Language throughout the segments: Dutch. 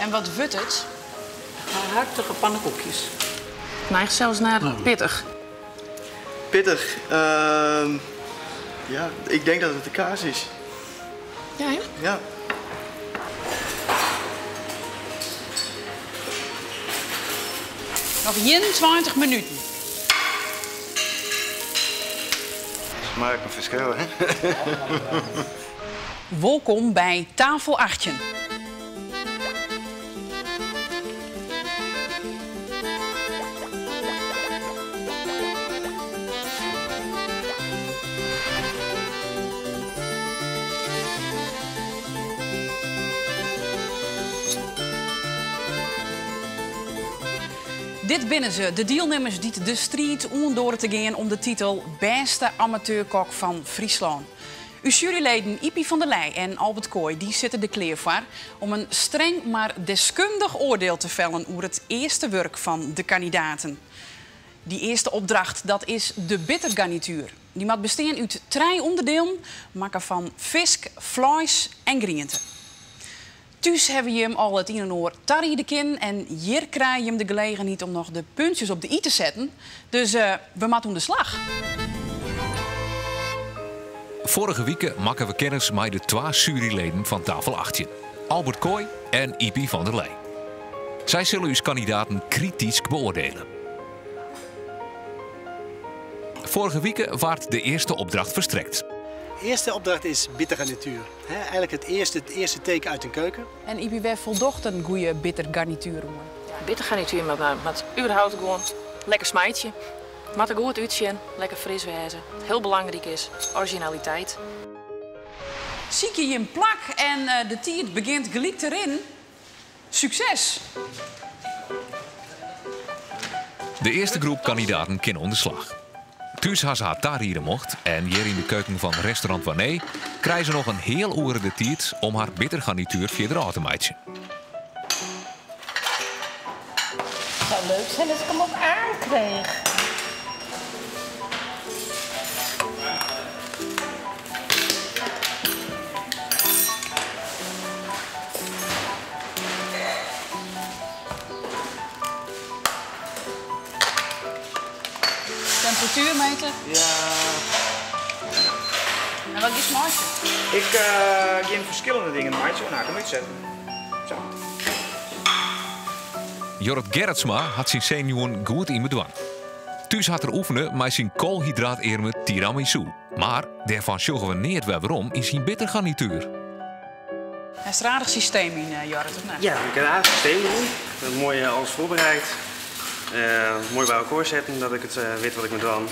En wat wordt het? Hartige pannenkoekjes. Neigt zelfs naar pittig. Pittig. Ja, ik denk dat het de kaas is. Ja, hè? Ja. Nog 21 minuten. Smaak een verschil, hè? Welkom bij Tafel 8. Dit binnen ze, de deelnemers die de strijd door te gaan om de titel Beste Amateurkok van Friesland. Uw juryleden Ipi van der Leij en Albert Kooi die zitten er klaar voor om een streng maar deskundig oordeel te vellen over het eerste werk van de kandidaten. Die eerste opdracht, dat is de bittergarnituur. Die moet bestaan uit 3 onderdelen, maken van visk, vlees en groenten. Thuis hebben je hem al het een en oor tarrie de kin en hier krijg je hem de gelegenheid om nog de puntjes op de i te zetten. Dus we moeten aan de slag. Vorige week maken we kennis met de 2 juryleden van Tafel 8. Albert Kooi en Ipi van der Leij. Zij zullen uw kandidaten kritisch beoordelen. Vorige week werd de eerste opdracht verstrekt. De eerste opdracht is bittergarnituur. Eigenlijk het eerste teken uit een keuken. En Ipi, wij voldocht een goede bittergarnituur. Bittergarnituur met überhaupt gewoon lekker smijtje. Met een goed uitzien, lekker fris wezen. Heel belangrijk is originaliteit. Ziek je een plak en de tiert begint gelijk erin. Succes! De eerste groep kandidaten kan aan de slag. Thuis had ze haar tarieren mocht en hier in de keuken van restaurant Wanné krijgt ze nog een heel uur de tijd om haar bittergarnituur verder te maken. Het zou leuk zijn als ik hem ook aankreeg. Temperatuurmeter. Ja. En wat is smaakje? Ik ga verschillende dingen maken, zo naar hem uitzetten. Zo. Jorrit Gerritsma had zijn senioren goed in bedwang. Thuis had er oefenen met zijn koolhydraatarme tiramisu. Maar daarvan zorgen we niet waarom in zijn bittergarnituur. Er is een aardig systeem in, Jorrit, of niet? Ja, ik heb een aardig systeem doen. Mooi alles voorbereid. Mooi bij elkaar zetten, dat ik het weet wat ik moet doen.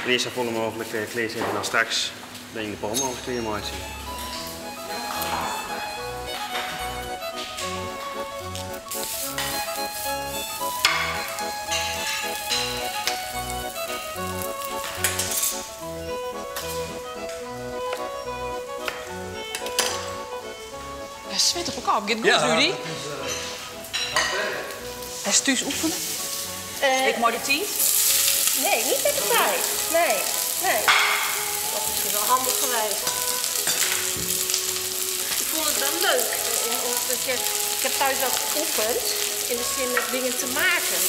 En eerst zo vol mogelijk kleed zetten en dan straks ben je de pan mogelijk kleer mooi zien. Hij zwet op elkaar. Gaat het goed, Rudy? Hij is thuis oefenen? Ik moet de 10? Nee, niet met de tijd. Nee. Dat is misschien wel handig geweest. Ik vond het wel leuk. Ik heb thuis ook geoefend in de zin met dingen te maken.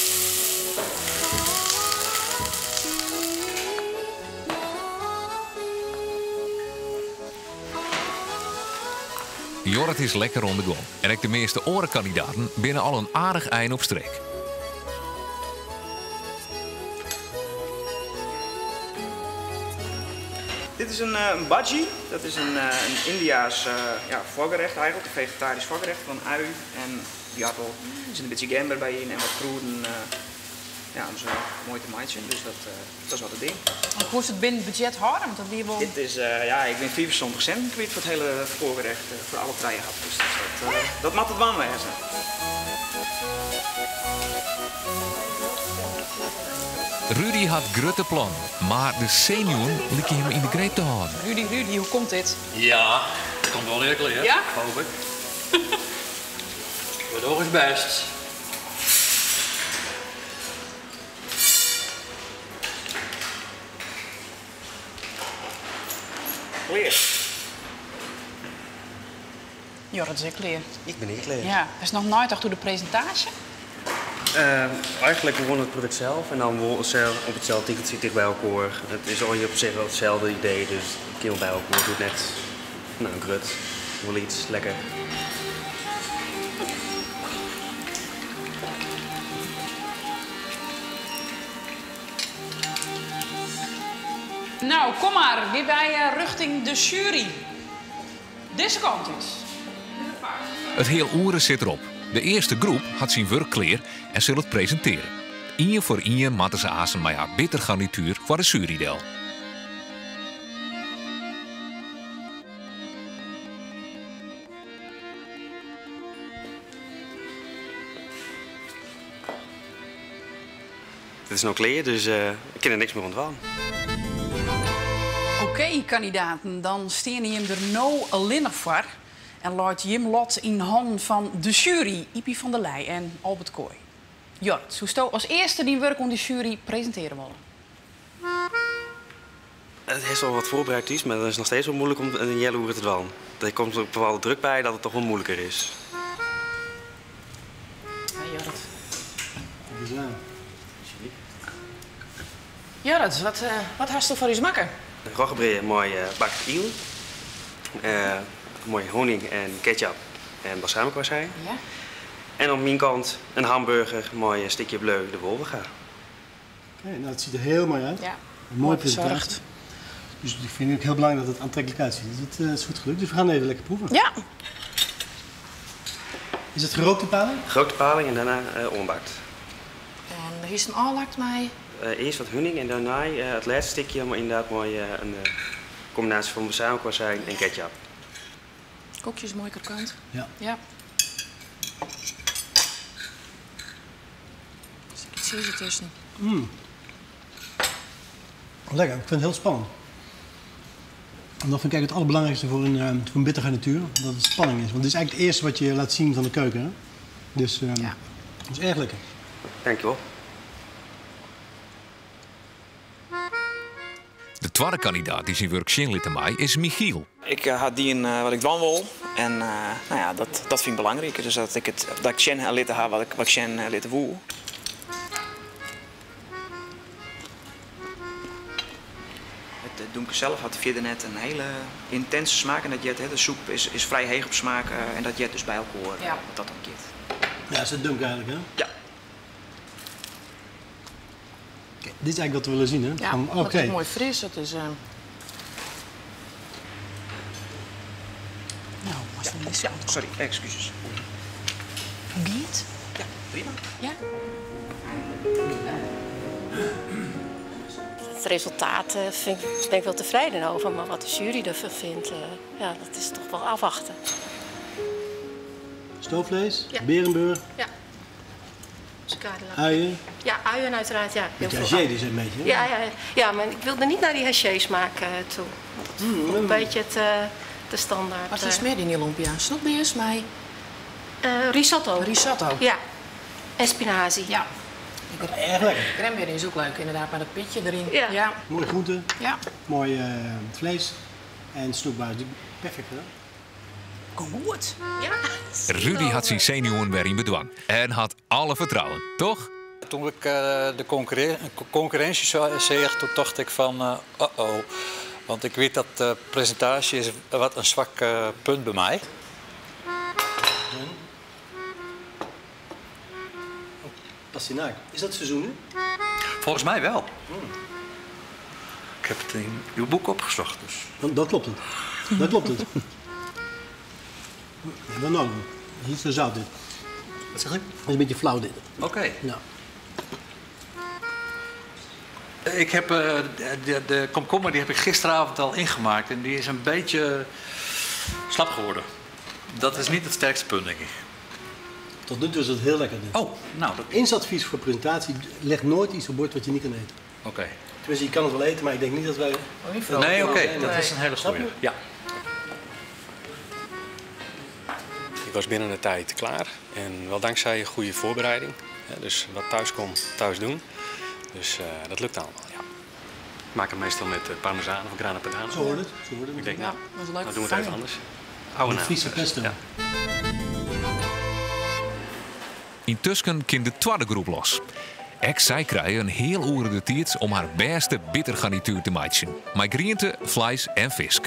Jorrit is lekker on the go. En ik de meeste orenkandidaten binnen al een aardig eind op streek. Dit is een bhaji. Dat is een Indiaas voorgerecht eigenlijk, een vegetarisch voorgerecht van ui en die had al een beetje gember bij in en wat kruiden om zo mooi te maken. Dus dat is wat het ding. En hoe is het binnen het budget houden? Want dat die wel... Dit is, ik ben 74 cent kwijt voor het hele voorgerecht, voor alle 3 had. Dus dat mag het waan wezen. Rudy had grote plannen, maar de senioren lieten hem in de greep te houden. Rudy, hoe komt dit? Ja, het komt wel lekker, hè? Ja? Hoop ik. Wordt ook eens best. Clear. Ja, dat is ik leer. Ik ben niet klaar. Ja, is nog nooit door de presentatie? Eigenlijk gewoon het product zelf en dan op hetzelfde ticket zit ik bij elkaar. Het is al op zich wel hetzelfde idee, dus ik keer bij elkaar doet net een grut, wel iets lekker. Nou, kom maar. Weer bij richting de jury. Deze kant uit. Het heel oeren zit erop. De eerste groep had zijn werk klaar en zal het presenteren. Ien voor ien matten ze azen met haar bitter garnituur voor de jurydel. Het is nog klaar, dus ik kan er niks meer ontwaan. Oké, kandidaten, dan steen je hem er nou alleen nog voor. En laat je hem lot in handen van de jury, Ipi van der Leij en Albert Kooi. Jort, hoe stel als eerste die werk om de jury presenteren willen? Het is wel wat voorbereid is, maar het is nog steeds wel moeilijk om een jelle oeren te doen. Er komt ook bepaalde druk bij dat het toch wel moeilijker is. Ja, Jort. Ja. Jort, wat hast je voor je makker? Een roggebreed, mooi bakt iel. Mooi honing en ketchup en balsamicoazijn. Ja. En op mijn kant een hamburger, mooi stukje bleu de wolvenga. Oké, nou, het ziet er heel mooi uit. Ja. Een mooi presentatie. Dus ik vind het ook heel belangrijk dat het aantrekkelijk uitziet. Dus het is goed gelukt, dus we gaan even lekker proeven. Ja. Is het gerookte paling? Gerookte paling en daarna onbakt. En er is een aanlakt mij. Eerst wat honing en daarna het laatste stukje, maar inderdaad mooi een combinatie van balsamicoazijn en ketchup. Kokjes mooi krokant. Ja. Ja. Ik zie ze tussen. Lekker, ik vind het heel spannend. En dat vind ik eigenlijk het allerbelangrijkste voor een bitter garnituur, dat het spanning is. Want het is eigenlijk het eerste wat je laat zien van de keuken. Hè? Dus ja. dat is erg lekker. Dankjewel. De tweede kandidaat die zijn werk zien liet mij is Michiel. Ik had die wat ik doen wil. En nou ja, dat vind ik belangrijk. Dus dat ik Sjen laten heb wat ik Sjen laten wil. Het donker zelf had verder net een hele intense smaak. En dat jet, de soep is vrij heeg op smaak. En dat jet dus bij elkaar. Ja. Dat een keer. Ja, dat is het donker eigenlijk, hè? Ja. Kijk, dit is eigenlijk wat we willen zien, hè? Ja, Oké. het is mooi fris. Het is... Nou, was het niet zo. Sorry, excuses. Giet? Ja, prima. Ja? Het resultaat ben ik wel tevreden over, maar wat de jury ervan vindt, ja, dat is toch wel afwachten. Stoofvlees, Ja. Berenburg, Ja. uien. Ja, uien uiteraard, ja. Heel De veel haché, die is een beetje, hè? ja, maar ik wilde niet naar die haché-smaak toe. Een beetje de standaard. Wat is meer in die lumpia? Snoepbeers, mij? Risotto. Risotto. Ja. En spinazie. Ja. Erg lekker. Crèmebeer is ook leuk, inderdaad, met dat pitje erin. Ja. Ja. Mooie groenten, Ja. mooi vlees en snoepbaar. Perfect, hè? Kom goed. Ja. Rudy had zijn zenuwen weer in bedwang en had alle vertrouwen, toch? Toen ik de concurrentie zag, toen dacht ik van uh-oh. Want ik weet dat de presentatie is wat een zwak punt bij mij. Pastinaak. Is dat seizoen nu? Volgens mij wel. Ik heb het in uw boek opgezocht. Dus. Dan klopt het. Dan klopt het. Ja, dan nodig. Niet zo zout dit. Wat zeg ik? Het is een beetje flauw dit. Oké. Ja. Ik heb de komkommer die heb ik gisteravond al ingemaakt en die is een beetje slap geworden. Dat is niet het sterkste punt, denk ik. Tot nu toe is het heel lekker. Dit. Oh, nou. Dat... Insadvies voor presentatie: leg nooit iets op bord wat je niet kan eten. Oké. Tenminste, je kan het wel eten, maar ik denk niet dat wij. Nee, oké. Dat is een hele goeie. Ja. Ik was binnen de tijd klaar en wel dankzij een goede voorbereiding. Dus wat thuis komt, thuis doen. Dus dat lukt allemaal, ja. Ik maak het meestal met parmezaan of grana padano. Zo hoort het. Zo hoort het. Ik denk, Ja, nou, dat is leuk. dan doen we het even anders. Oude naam. Friese pesto. Ja. Intussen kan de tweede groep los. Zij krijgen een heel oere de tijd om haar beste bittergarnituur te maken. Met groente, vlees en vis.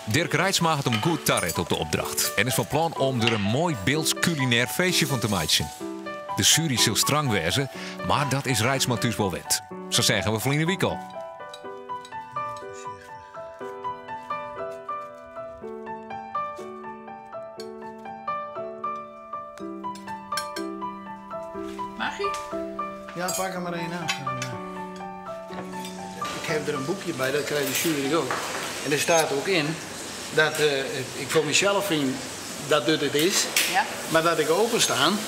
Dirk Reitsma had hem goed tarret op de opdracht en is van plan om er een mooi beelds culinair feestje van te maken. De jury zal streng wezen, maar dat is Reitsma dus wel wet. Zo zeggen we verleden week al. Mag je? Ja, pak er maar één af. Ik heb er een boekje bij, dat krijgt de jury ook. En er staat ook in dat ik voor mezelf vind dat dit het is, Ja. maar dat ik openstaan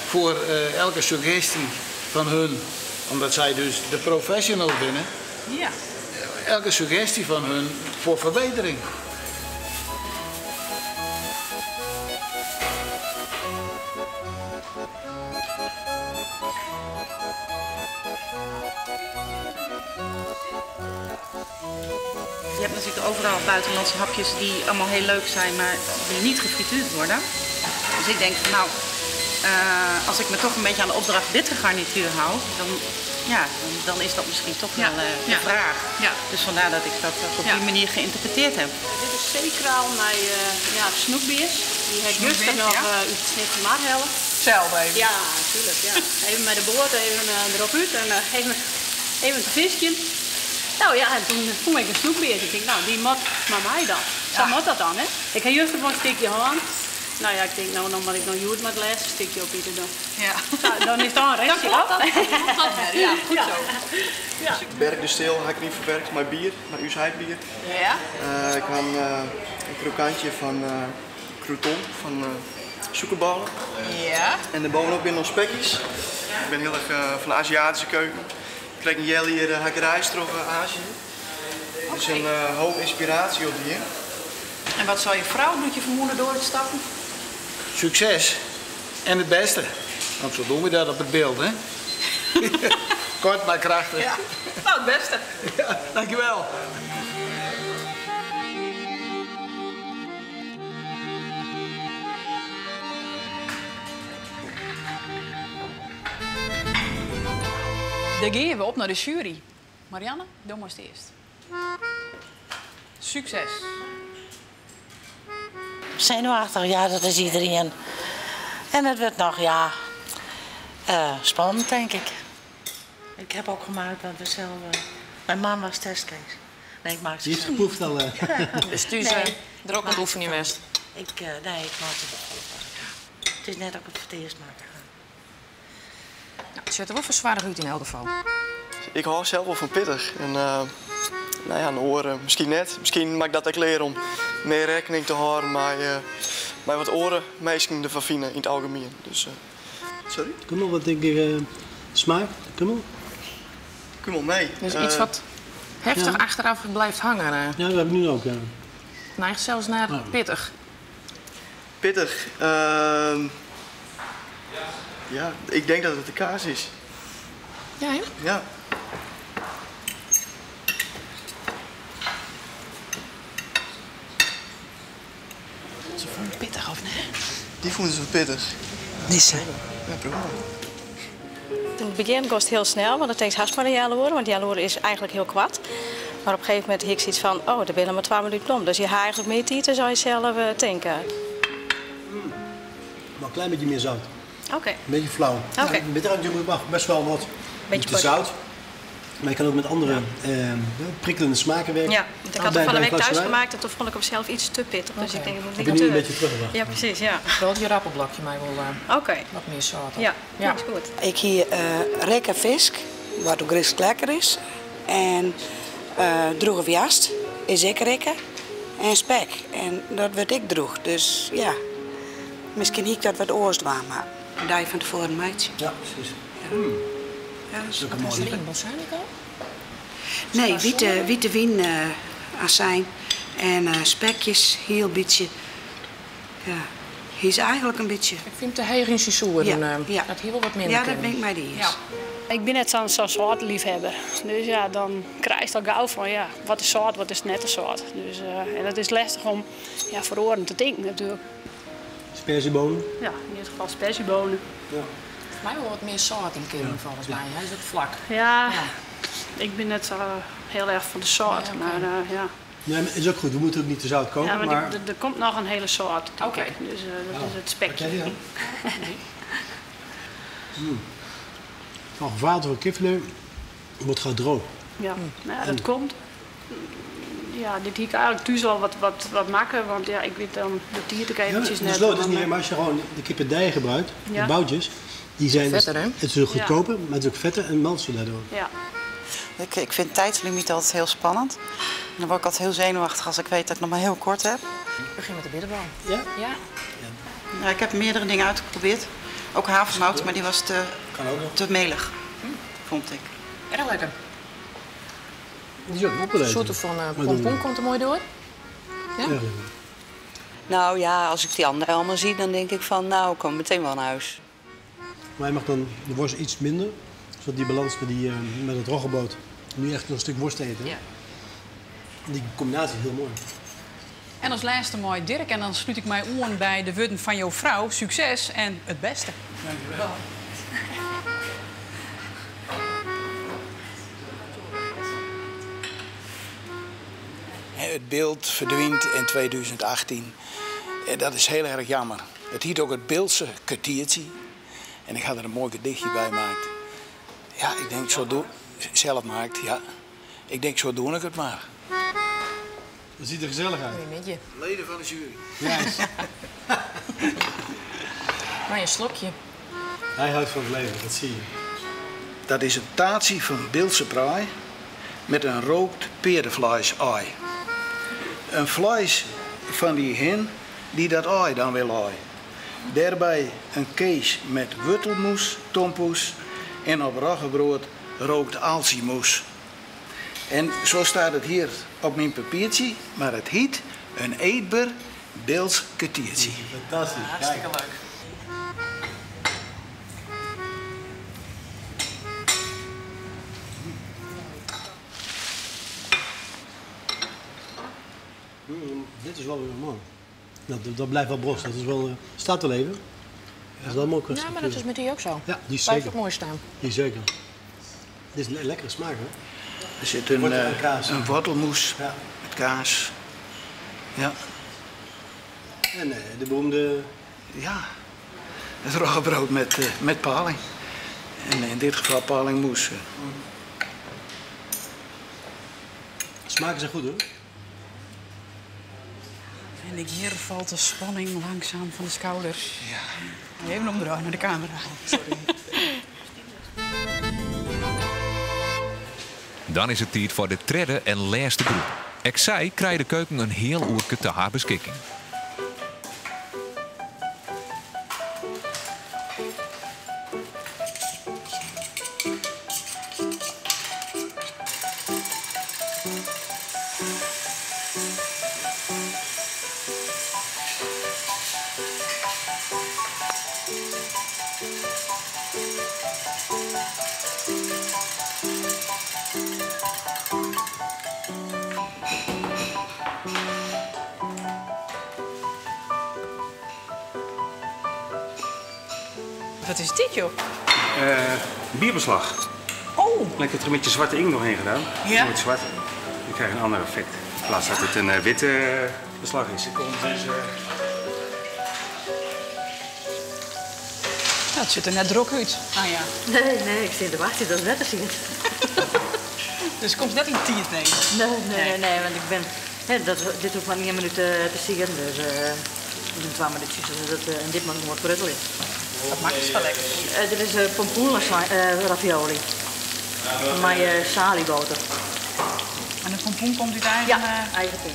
voor elke suggestie van hun, omdat zij dus de professionals binnen, Ja. elke suggestie van hun voor verbetering. Je hebt natuurlijk overal buitenlandse hapjes die allemaal heel leuk zijn, maar die niet gefrituurd worden. Dus ik denk van nou, als ik me toch een beetje aan de opdracht bitter garnituur hou, dan is dat misschien toch wel de vraag. Ja. Dus vandaar dat ik dat op die manier geïnterpreteerd heb. Dit is zeekraal met snoekbeers. Die heb juist nog uit het maar helpen. Hetzelfde even. Ja, natuurlijk. Ja. Even met de boot, even erop uit en even te visje. Nou ja, en toen vond ik een snoekbeer. Ik denk, nou, die moet maar mij dan. Zo moet dat dan, hè? Ik heb juist een stukje hand. Nou ja, ik denk, nou, dan moet ik nog juist met het laatste stukje op ieder doen. Ja. Nou, dan is dat een restje af. Ja, goed zo. Ja. Berg de Steel heb ik niet verwerkt, maar bier, maar Uusheidbier. Ja. Ik had een krokantje van crouton, van zoekerballen. Ja. En daarbovenop ben nog spekjes. Ik ben heel erg van de Aziatische keuken. Ik krijg een jel hier hakkerijstrof Azië. Dus een hoop inspiratie op hier. En wat zal je vrouw doet je vermoeden door het stappen? Succes en het beste. Want zo doen we dat op het beeld, hè? Kort maar krachtig. Ja, nou het beste. Ja, dankjewel. Dan gaan we op naar de jury. Marianne, doe maar eens eerst. Succes. Zenuwachtig, ja, dat is iedereen. En het werd nog, spannend, denk ik. Ik heb ook gemaakt wat we zelf... Mijn man was testcase. Nee, ik maakte Die heeft geproefd al. Dus tu er ook wat oefening best. Ik maakte het wel. Het is net ook het voor het eerst maken. Het ziet er wel verzwaardig uit in elk geval. Ik hou zelf wel van pittig. En nou ja, een oren misschien net. Misschien mag ik dat ook leren om meer rekening te houden met wat oren meestal de verfine in het algemeen. Dus, sorry? Kummel, wat denk je smaak? Kummel? Kummel, nee. Dus iets wat heftig achteraf blijft hangen. Ja, dat heb ik nu ook. Ja. Neigt zelfs naar pittig. Pittig? Ja, ik denk dat het de kaas is. Ja, hè? Ja. Ze vonden het pittig, of nee? Die vonden ze pittig. Nissen. Ja, prima. In het begin kost het heel snel, want het takes haast maar de jaloeren, want jaloeren is eigenlijk heel kwad. Maar op een gegeven moment heb ik zoiets van, daar binnen maar 2 minuten om. Dus je gaat eigenlijk meer tijd, dan zou je zelf denken. Maar een klein beetje meer zout. Oké. Een beetje flauw. Oké. Je mag best wel wat Beetje te zout. Maar je kan ook met andere prikkelende smaken werken. Ja, want ik had het van de week thuis gemaakt en toen vond ik hem zelf iets te pittig. Dus ik denk, ik moet Heb niet je nu te... een beetje teruggebracht? Ja, precies, ja. Wel je rappelblokje mij wel Oké. wat meer zout. Ja, Ja. dat is goed. Ik hier rekke vis, wat ook rust lekker is. En droege vjast is ik rekken. En spek. En dat werd ik droeg. Dus ja, misschien hier dat wat oors doen, maar daar je van tevoren een meidje. Ja, precies. Ja, dat is ook wat een mooie. is Erin balsamico? Nee, witte wien, azijn en spekjes, heel beetje. Ja. Hij is eigenlijk een beetje... Ik vind de heigische soeren, Ja. dat heel wat minder Ja, dat kunnen. ben ik mij die is. Ik ben net zo'n soortliefhebber. Dus ja, dan krijg je al gauw van ja, wat is soort, wat is nette soort. Dus, en dat is lastig om voor oren te denken natuurlijk. Sperziebonen? Ja, in dit geval sperziebonen. Ja. Voor mij wel wat meer zout in kunnen volgens mij. Hij is ook vlak. Ja, ik ben net zo heel erg van de soort. Maar ja. Nee, maar het is ook goed. We moeten ook niet te zout koken. Ja, maar maar... er komt nog een hele soort. Oké. Dus dat is het spekje. Van gevaarlijk voor kipfilet wordt gewoon droog. Ja, nou, dat komt. Ja, dit hier eigenlijk thuis wel wat makkelijker, want ja, ik weet dan de tiert ook eventjes net. Dat is niet helemaal als je gewoon de kippendij gebruikt, de boutjes, die zijn Vetter, hè? het is ook goedkoper, maar het is ook vetter en malsen daardoor. Ja. Ik vind tijdslimiet altijd heel spannend. Dan word ik altijd heel zenuwachtig als ik weet dat ik nog maar heel kort heb. Ik begin met de bitterbal. Ja? Ja. Ja, ik heb meerdere dingen uitgeprobeerd. Ook havermout, maar die was te melig, vond ik. Erg lekker. Die is ook opgeleid. Een soort van pompoen komt er mooi door. Ja? Nou ja, als ik die anderen allemaal zie, dan denk ik van nou, ik kom meteen wel naar huis. Maar je mag dan de worst iets minder, zodat die balans met het roggebrood nu echt een stuk worst eten. Ja. Die combinatie is heel mooi. En als laatste mooi Dirk. En dan sluit ik mij aan bij de woorden van jouw vrouw. Succes en het beste. Dankjewel. Het beeld verdwijnt in 2018. En dat is heel erg jammer. Het heet ook het Beeldse kwartiertje. En ik had er een mooi gedichtje bij gemaakt. Ja, ik denk zo doe... Zelf maakt, ja. Ik denk zo doe ik het maar. Dat ziet er gezellig uit. Goeie Leden van de jury. Juist. Maar een slokje. Hij houdt van het leven, dat zie je. Dat is een taartje van Beeldse praai met een rookt peerdenvlees-ei. Een vlees van die hen die dat ei dan wil ei. Daarbij een kees met wortelmoes, tompoes en op roggebrood rookt aalsiemoes. En zo staat het hier op mijn papiertje, maar het heet een eetbaar Beelds kwartiertje. Fantastisch. Hartstikke leuk. Dit is wel weer mooi. Dat blijft wel brost. Dat is wel, staat wel even. Dat is wel mooi. Ja, maar dat is met die ook zo. Ja, die is Blijft zeker. ook mooi staan. Die is zeker. Dit is een lekkere smaak, hè? Er zit Wortel- een wortelmoes met kaas. Ja. En de beroemde... Ja, het roggebrood met paling. En in dit geval palingmoes. Smaken zijn goed, hoor. En hier valt de spanning langzaam van de schouders. Ja. Even omdraaien naar de camera. Sorry. Dan is het tijd voor de derde en laatste groep. Ik zei, krijgt de keuken een heel oerke te haar beschikking. Wat is dit, joh? Bierbeslag. Oh! Ik heb er een beetje zwarte inkt doorheen gedaan. Ja. Nooit zwart. Je krijgt een ander effect. In plaats dat het een witte beslag is. Nou, het ziet er net drok uit. Ah ja. Nee, ik zit te wachten tot het wetter ziet. Dus komt net in tiert, nee? Nee, want ik ben... dit hoeft maar 1 minuut te zien, dus... we doen 2 minuutjes, dus en dit moet nog pruttelen. Dat maakt het wel lekker. Dit is pompoen ravioli. Met salieboter. En de pompoen komt uit eigen... Ja, eigen pin.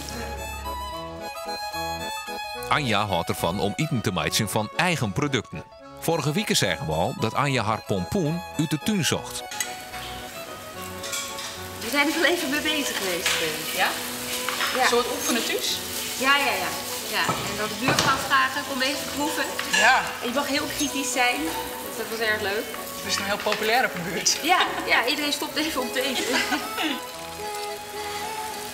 Anja houdt ervan om eten te maken van eigen producten. Vorige week zeggen we al dat Anja haar pompoen uit de tuin zocht. We zijn er wel even mee bezig geweest. Ja? Ja. Een soort oefenen thuis? Ja. Ja, en dat de buurvrouw vragen, kom even proeven. Ja. En je mag heel kritisch zijn, dus dat was erg leuk. Het is nou heel populair op de buurt. Ja, iedereen stopt even om te eten.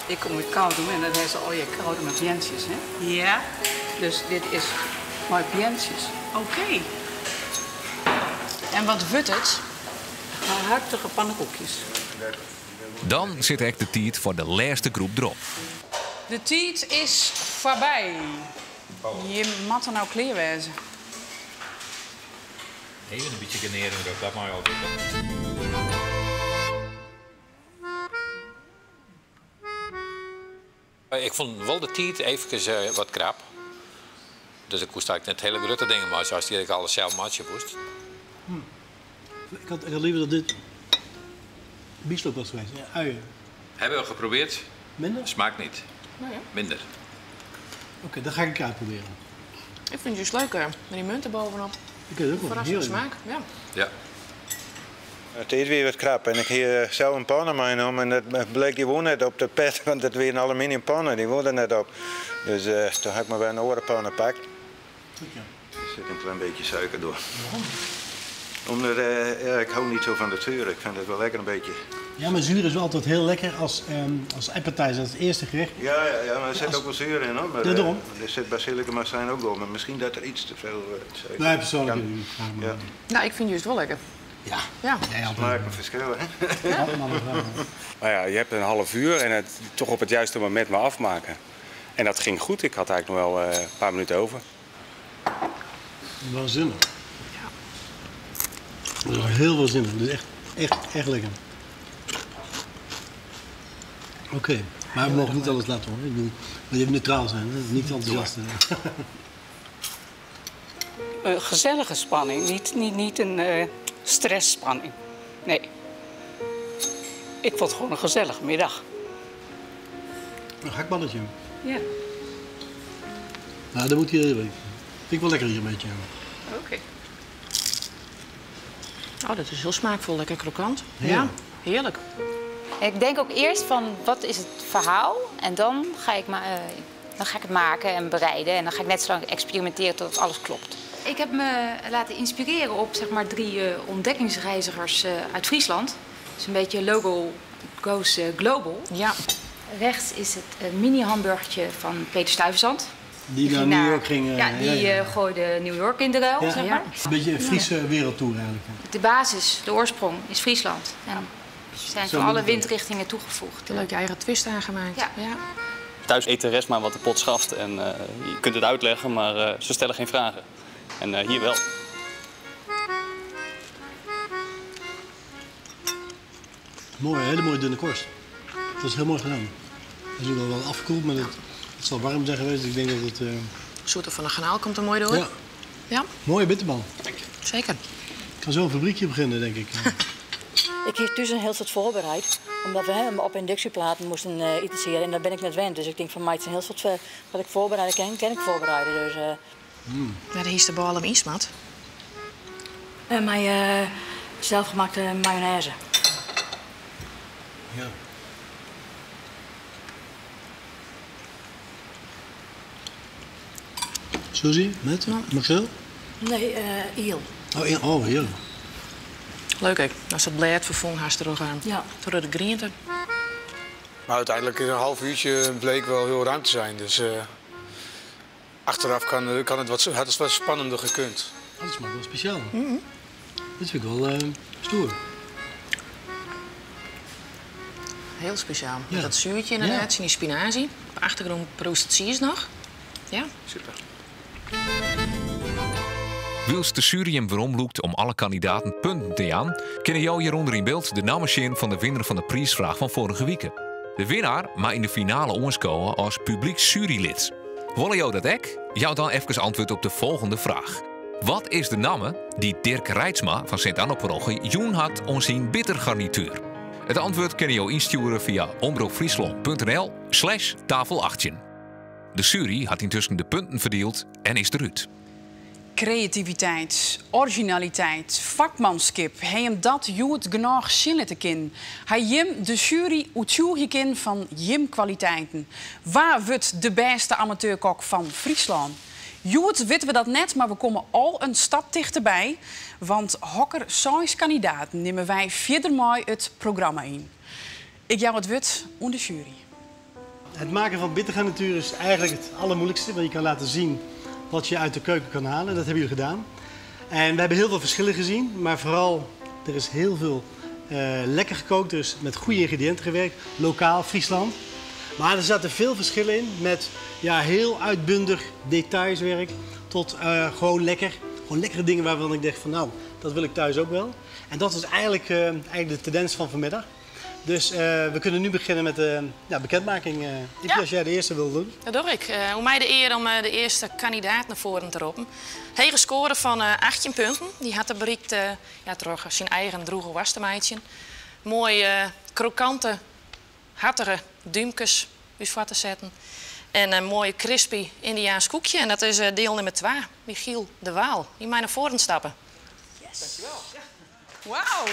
Ik kom met koudum en dat is al je koudum met pientjes, hè? Ja. Dus dit is mijn pientjes. Oké. En wat wordt het? Hartige pannenkoekjes. Dan zit echt de tijd voor de laatste groep erop. De tijd is voorbij. Je moet er nou klaar wezen. Even een beetje generen, dat mag je al doen. Ik vond wel de tijd even wat krap. Dus ik moest eigenlijk net hele grote dingen maken, zoals die ik alles zelf maatje moest. Ik had liever dat dit bieslook was geweest. Ja, uien. Hebben we geprobeerd. Minder? Smaakt niet. Nou ja. Minder. Oké, dan ga ik een keer uitproberen. Ik vind het juist leuker, met die munt erbovenop. Ik vind het ook wel Verrassende heerlijk. smaak, ja. Ja. Het is weer wat krap en ik heb zelf een pan aan mij genomen en dat bleek gewoon net op de pet, want het weer een aluminium pannen, die worden net op. Dus toen heb ik maar weer een orenpan gepakt. Er zit een klein beetje suiker door. Waarom? Omdat ik hou niet zo van de zuur, ik vind het wel lekker een beetje. Ja, maar zuur is wel altijd heel lekker als appetizer, als het eerste gerecht. Ja, maar er zit ook wel zuur in hoor. Maar, Ja, daarom. er zit basilicum azijn ook door, maar misschien dat er iets te veel suiker Nee, persoonlijk kan. niet. Ja. Nou, ik vind het juist wel lekker. Ja. Ja. Smaak een verschil, hè? Maar ja, je hebt een half uur en het toch op het juiste moment maar afmaken. En dat ging goed. Ik had eigenlijk nog wel een paar minuten over. Waanzinnig. Ja. Dat is heel waanzinnig. Dat is echt lekker. Oké, maar we mogen niet alles laten horen. Ik bedoel, maar je moet neutraal zijn, hè? Niet enthousiast. Gezellige spanning, niet een stressspanning. Nee. Ik vond het gewoon een gezellige middag. Een hakballetje. Ja. Nou, dat moet hier. Vind ik wel lekker hier een beetje. Oké. Oh, dat is heel smaakvol, lekker krokant. Ja. Ja, heerlijk. Ik denk ook eerst van, wat is het verhaal? En dan ga ik het maken en bereiden. En dan ga ik net zo lang experimenteren tot alles klopt. Ik heb me laten inspireren op zeg maar 3 ontdekkingsreizigers uit Friesland. Het is een beetje logo goes global. Ja. Rechts is het mini-hamburgertje van Peter Stuyvesant. Die naar New York ging. Ja, die gooide New York in de ruil, Ja. zeg maar. Een beetje een Friese wereldtour eigenlijk. De basis, de oorsprong, is Friesland. En zijn Zo van alle moet het. windrichtingen toegevoegd. Een leuke eigen twist aangemaakt. Ja. Thuis eet de rest maar wat de pot schaft en je kunt het uitleggen, maar ze stellen geen vragen. En hier wel. Mooi, hele mooie dunne korst. Dat is heel mooi gedaan. Dat is ook wel afgekoeld, maar het zal warm zijn geweest. Ik denk dat het... Zoete van een kanaal komt er mooi door. Ja. Ja. Mooie bitterbal. Zeker. Ik kan zo een fabriekje beginnen, denk ik. Ik heb dus een heel soort voorbereid. Omdat we hem op inductieplaten moesten itiseren. En daar ben ik net wend. Dus ik denk van mij, het is een heel soort wat ik voorbereiden kan ik voorbereiden. Dus, Ja, daar is de bal hem insmat. mijn zelfgemaakte mayonaise. Ja. Suzy, met? Marcel? Nee, eel. Oh, heerlijk. Leuk, hè? Als het blad vervong, haast er ook aan. Ja. Door de grienten. Maar uiteindelijk een half uurtje bleek wel heel ruim te zijn. Dus achteraf kan het wat spannender gekund. Dat smaakt wel speciaal. Dit vind ik wel stoer. Heel speciaal. Ja. Met dat zuurtje inderdaad, Ja. zien die spinazie. Op de achtergrond roosted cheese nog. Ja, super. Wils de jury hem weer omloekt om alle kandidaten punten te aan, kunnen jou hieronder in beeld de namen zien van de winnaar van de prijsvraag van vorige week. De winnaar mag in de finale onskomen als publiek jurylid. Willen jou dat ek? Jou dan even antwoord op de volgende vraag. Wat is de naam die Dirk Reitsma van Sint-Anna-parochie joen had om zijn bittergarnituur? Het antwoord kun je jou insturen via omroepfriesland.nl/tafel18. De jury had intussen de punten verdeeld en is eruit. Creativiteit, originaliteit, vakmanskip. Hij hem dat joet genoeg zin te kin. Hij jim de jury uitzoeken van jim kwaliteiten. Waar wordt de beste amateurkok van Friesland? Joet weten we dat net, maar we komen al een stap dichterbij. Want hokker 6 kandidaten nemen wij verder mooi het programma in. Ik jou het wut aan de jury. Het maken van bittergarnituur is eigenlijk het allermoeilijkste. Want je kan laten zien wat je uit de keuken kan halen. Dat hebben jullie gedaan. En we hebben heel veel verschillen gezien. Maar vooral, er is heel veel lekker gekookt. Dus met goede ingrediënten gewerkt. Lokaal, Friesland. Maar er zaten veel verschillen in. Met heel uitbundig detailswerk. Tot gewoon lekker. Gewoon lekkere dingen waarvan ik dacht van nou, dat wil ik thuis ook wel. En dat is eigenlijk de tendens van vanmiddag. Dus we kunnen nu beginnen met de bekendmaking. Als jij de eerste wil doen. Dat doe ik. Hoe mij de eer om de eerste kandidaat naar voren te roepen. Hij gescoren van 18 punten. Die had er bereikt door zijn eigen droege wastemijtje. Mooi krokante, hartige duimpjes voor te zetten. En een mooie crispy Indiaans koekje. En dat is deel nummer 2. Michiel de Waal. Die mij naar voren stappen. Yes. Dankjewel. Ja. Wauw.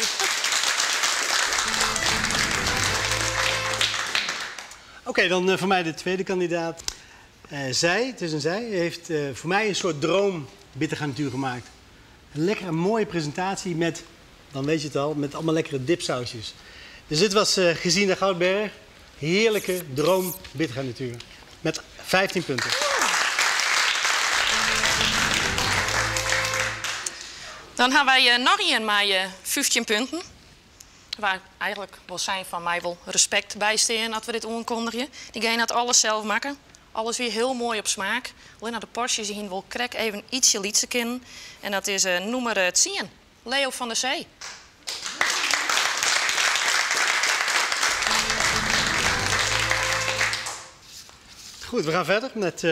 Oké, dan voor mij de tweede kandidaat. Het is een zij, heeft voor mij een soort droom bittergarnituur gemaakt. Een lekkere, mooie presentatie met, dan weet je het al, met allemaal lekkere dipsausjes. Dus dit was Gesine Goudberg. Heerlijke droom bittergarnituur. Met 15 punten. Dan hebben wij nog een met 15 punten. Waar eigenlijk wel zijn van mij wel respect bij staan dat we dit aankondigen. Die gaan het alles zelf maken. Alles weer heel mooi op smaak. Alleen naar de porties heen wil krek even ietsje lietse kennen. En dat is nummer 10. Leo van der Zee. Goed, we gaan verder met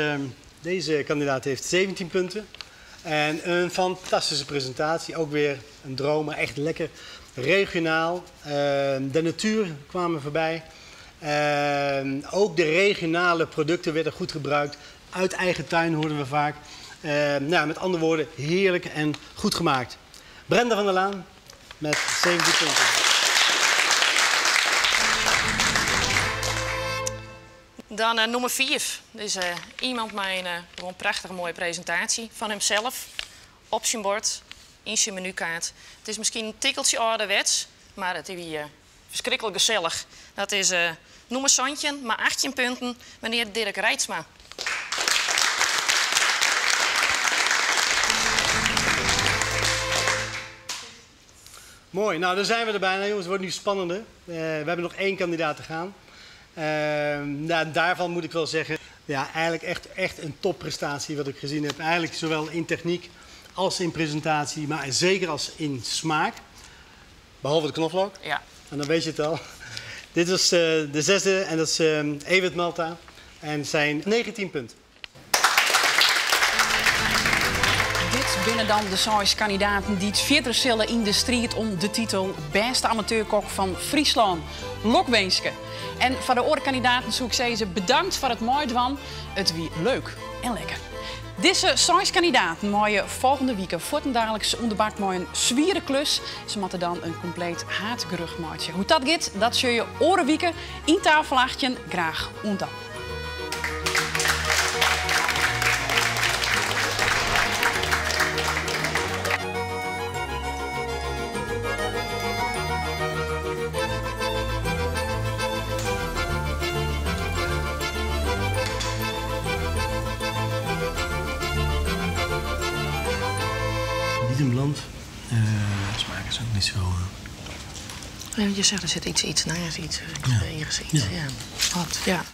deze kandidaat heeft 17 punten. En een fantastische presentatie. Ook weer een droom, maar echt lekker. Regionaal. De natuur kwamen voorbij. Ook de regionale producten werden goed gebruikt. Uit eigen tuin hoorden we vaak. Met andere woorden, heerlijk en goed gemaakt. Brenda van der Laan met 17 punten. Dan nummer 4. Dus iemand met een prachtige mooie presentatie van hemzelf. Op zijn bord, in zijn menukaart. Het is misschien een tikkeltje ouderwets, maar het is weer verschrikkelijk gezellig. Dat is nummer Santje, maar 18 punten, meneer Dirk Reitsma. Mooi, nou dan zijn we er bijna jongens, het wordt nu spannender. We hebben nog 1 kandidaat te gaan. Daarvan moet ik wel zeggen, eigenlijk echt een topprestatie wat ik gezien heb. Eigenlijk zowel in techniek als in presentatie, maar zeker als in smaak. Behalve de knoflook. Ja. En dan weet je het al. Dit was de 6e en dat is Evert Malta. En zijn 19 punten. Dit binnen dan de 6 kandidaten die het verder zullen in de strijd om de titel Beste Amateurkok van Friesland. Lokweenske. En voor de oorkandidaten zoek ze bedankt voor het mooie dwan. Het wie leuk en lekker. Deze 6 kandidaten mooie volgende week voortendagelijks onderbakt met een zwiere klus. Ze moeten dan een compleet haatgerucht maken. Hoe dat gaat, dat zul je orenwieken in tafelachtje graag ontdaan. Land. Smaak is ook niet zo. Je zegt er zit iets naast, iets. Ja. Wat? Ja.